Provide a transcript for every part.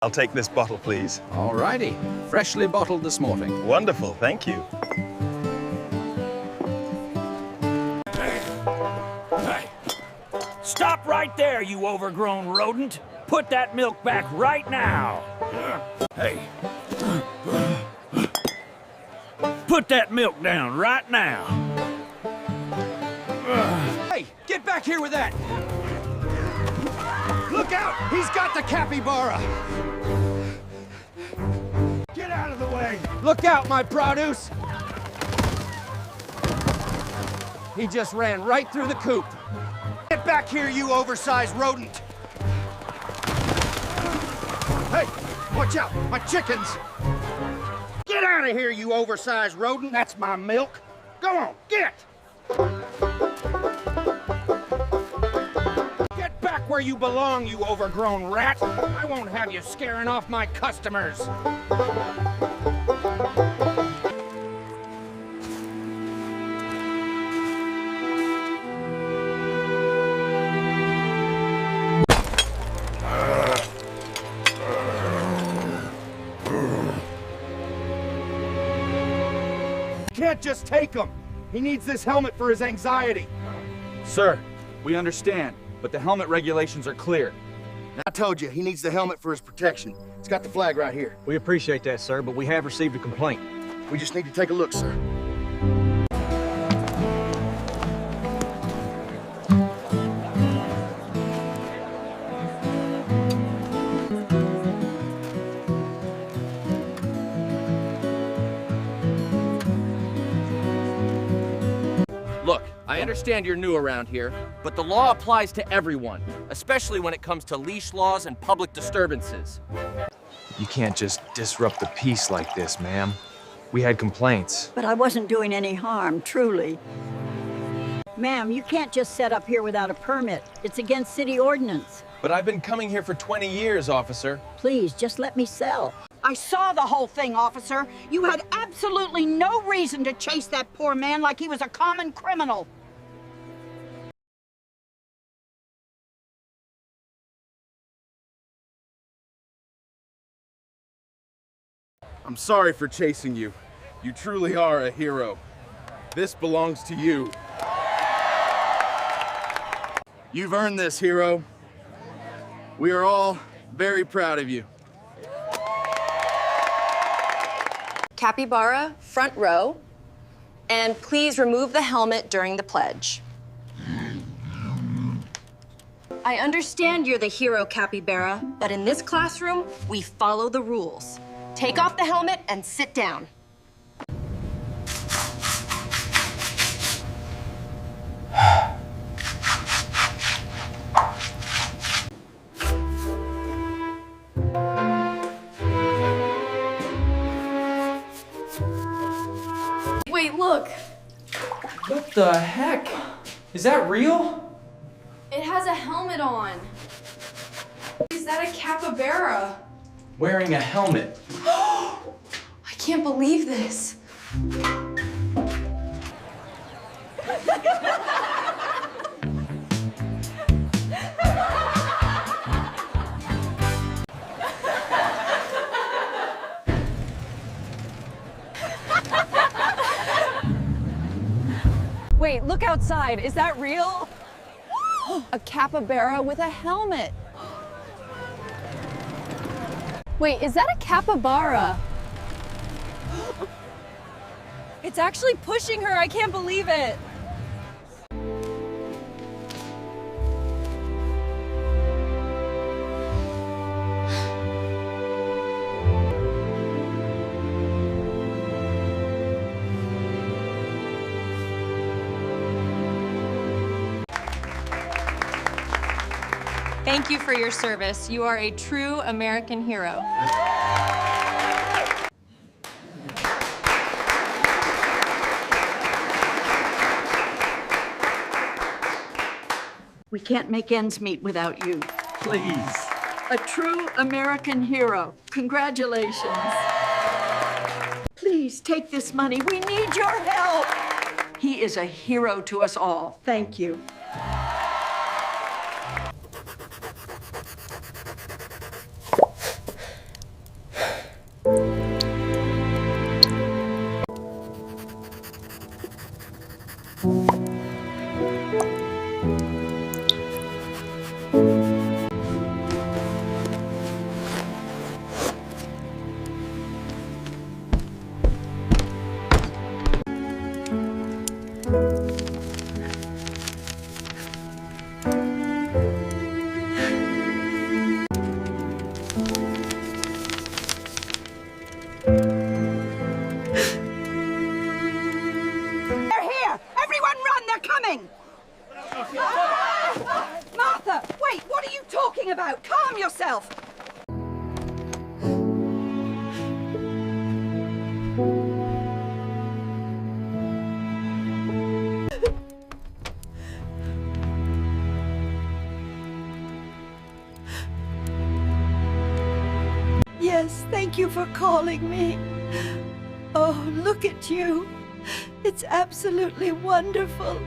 I'll take this bottle, please. All righty. Freshly bottled this morning. Wonderful, thank you. Hey! Stop right there, you overgrown rodent! Put that milk back right now! Hey! Put that milk down right now! Hey, get back here with that! Look out! He's got the capybara! Get out of the way! Look out, my produce! He just ran right through the coop. Get back here, you oversized rodent! Hey, watch out, my chickens! Get out of here, you oversized rodent! That's my milk! Go on, get! Get back where you belong, you overgrown rat! I won't have you scaring off my customers! Can't just take him. He needs this helmet for his anxiety. Sir, we understand, but the helmet regulations are clear. I told you, he needs the helmet for his protection. It's got the flag right here. We appreciate that, sir, but we have received a complaint. We just need to take a look, sir. Look, I understand you're new around here, but the law applies to everyone, especially when it comes to leash laws and public disturbances. You can't just disrupt the peace like this, ma'am. We had complaints. But I wasn't doing any harm, truly. Ma'am, you can't just set up here without a permit. It's against city ordinance. But I've been coming here for 20 years, officer. Please, just let me sell. I saw the whole thing, officer. You had absolutely no reason to chase that poor man like he was a common criminal. I'm sorry for chasing you. You truly are a hero. This belongs to you. You've earned this, hero. We are all very proud of you. Capybara, front row, and please remove the helmet during the pledge. I understand you're the hero, Capybara, but in this classroom, we follow the rules. Take off the helmet and sit down. Wait, look. What the heck? Is that real? It has a helmet on. Is that a capybara? Wearing a helmet. I can't believe this. Wait, look outside. Is that real? A capybara with a helmet. Wait, is that a capybara? It's actually pushing her. I can't believe it. Thank you for your service. You are a true American hero. We can't make ends meet without you. Please. A true American hero. Congratulations. Please take this money. We need your help. He is a hero to us all. Thank you. Yes, thank you for calling me. Oh, look at you. It's absolutely wonderful.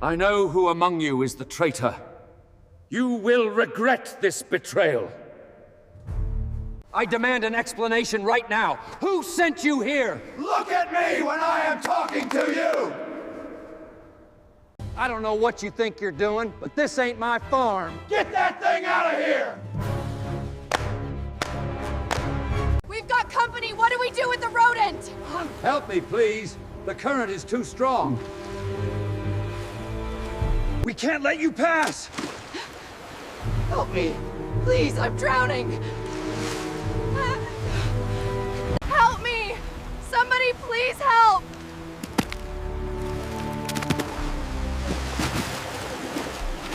I know who among you is the traitor. You will regret this betrayal. I demand an explanation right now. Who sent you here? Look at me when I am talking to you! I don't know what you think you're doing, but this ain't my farm. Get that thing out of here! We've got company. What do we do with the rodent? Help me, please. The current is too strong. We can't let you pass! Help me. Please, I'm drowning. Help me! Somebody please help!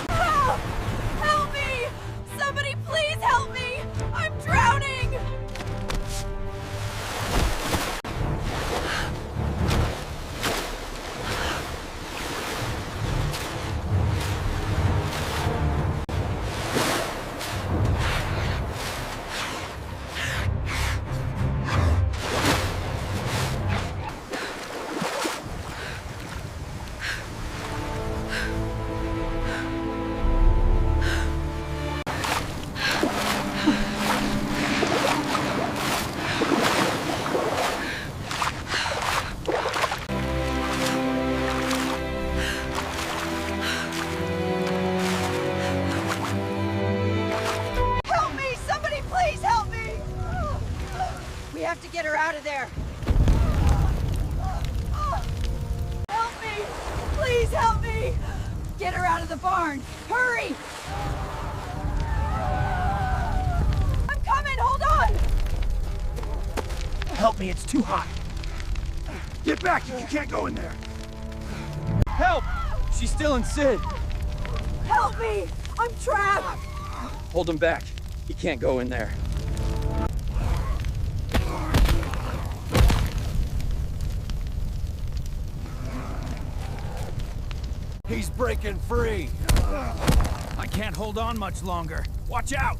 Help! Help me! Somebody please help me! I'm drowning! We have to get her out of there. Help me! Please help me! Get her out of the barn. Hurry! I'm coming! Hold on! Help me, it's too hot. Get back, you can't go in there. Help! She's still in Sid. Help me! I'm trapped! Hold him back. He can't go in there. He's breaking free. I can't hold on much longer. Watch out!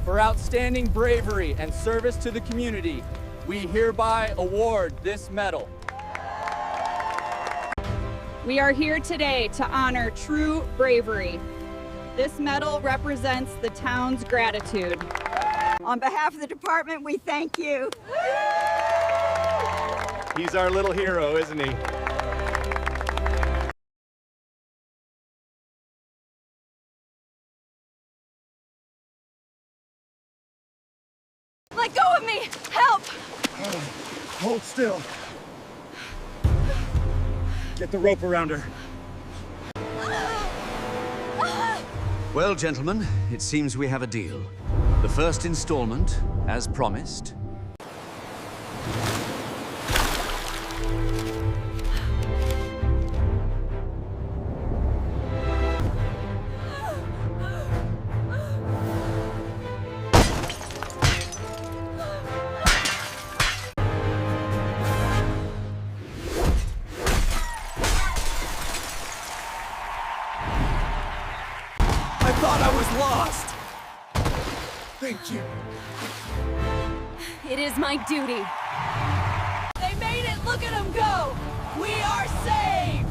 For outstanding bravery and service to the community, We hereby award this medal. We are here today to honor true bravery. This medal represents the town's gratitude. On behalf of the department, we thank you. He's our little hero, isn't he? Let go of me! Help! Hold still. Get the rope around her. Well, gentlemen, it seems we have a deal. The first installment, as promised. I thought I was lost. Thank you. It is my duty. They made it! Look at them go! We are saved!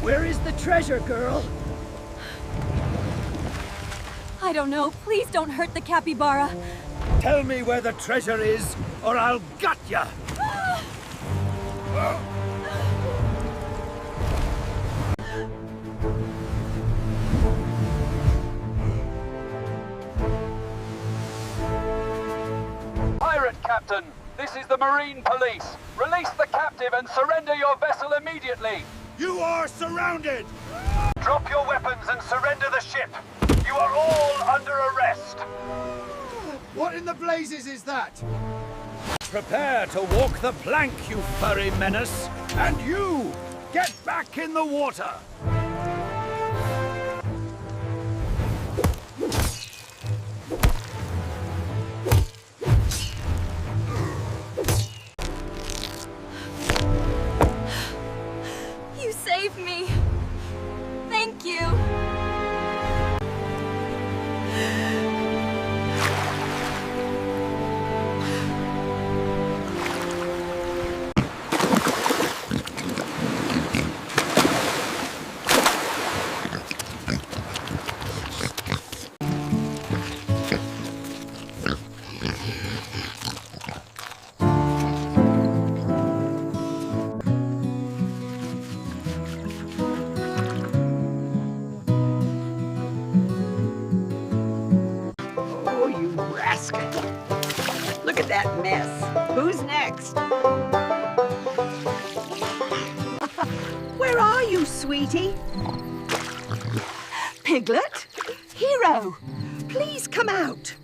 Where is the treasure, girl? I don't know. Please don't hurt the capybara. Tell me where the treasure is, or I'll gut ya! Pirate Captain, this is the Marine Police. Release the captive and surrender your vessel immediately. You are surrounded! Drop your weapons and surrender the ship. You are all under arrest. What in the blazes is that? Prepare to walk the plank, you furry menace! And you, get back in the water! You saved me. Thank you. Oh, you rascal. Look at that mess. Who's next? Where are you, sweetie? Piglet? Hero, please come out.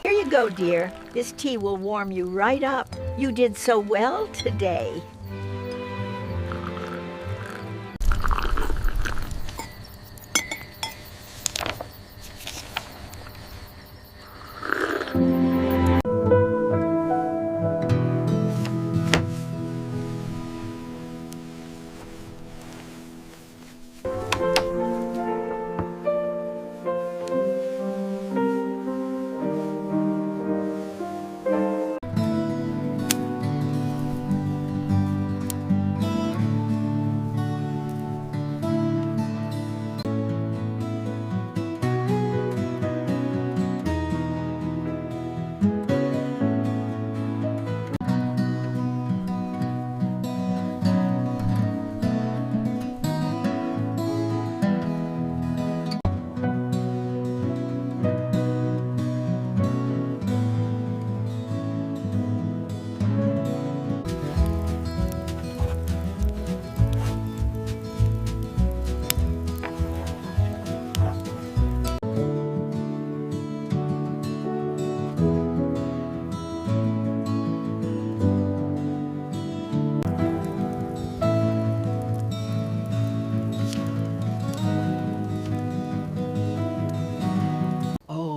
Here you go, dear. This tea will warm you right up. You did so well today.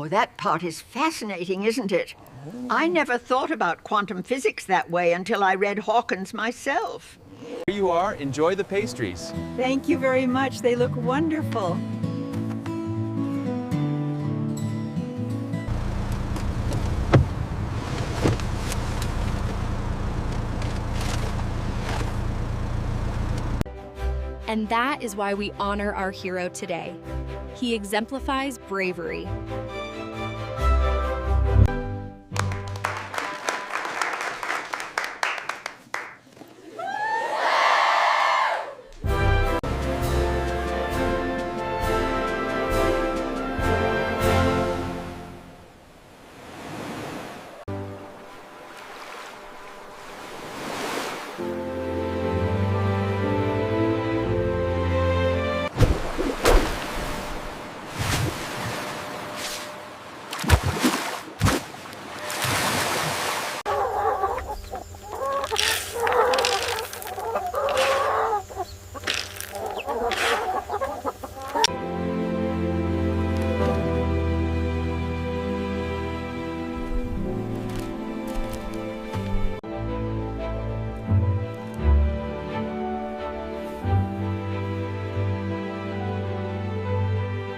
Oh, that part is fascinating, isn't it? I never thought about quantum physics that way until I read Hawkins myself. Here you are. Enjoy the pastries. Thank you very much. They look wonderful. And that is why we honor our hero today. He exemplifies bravery.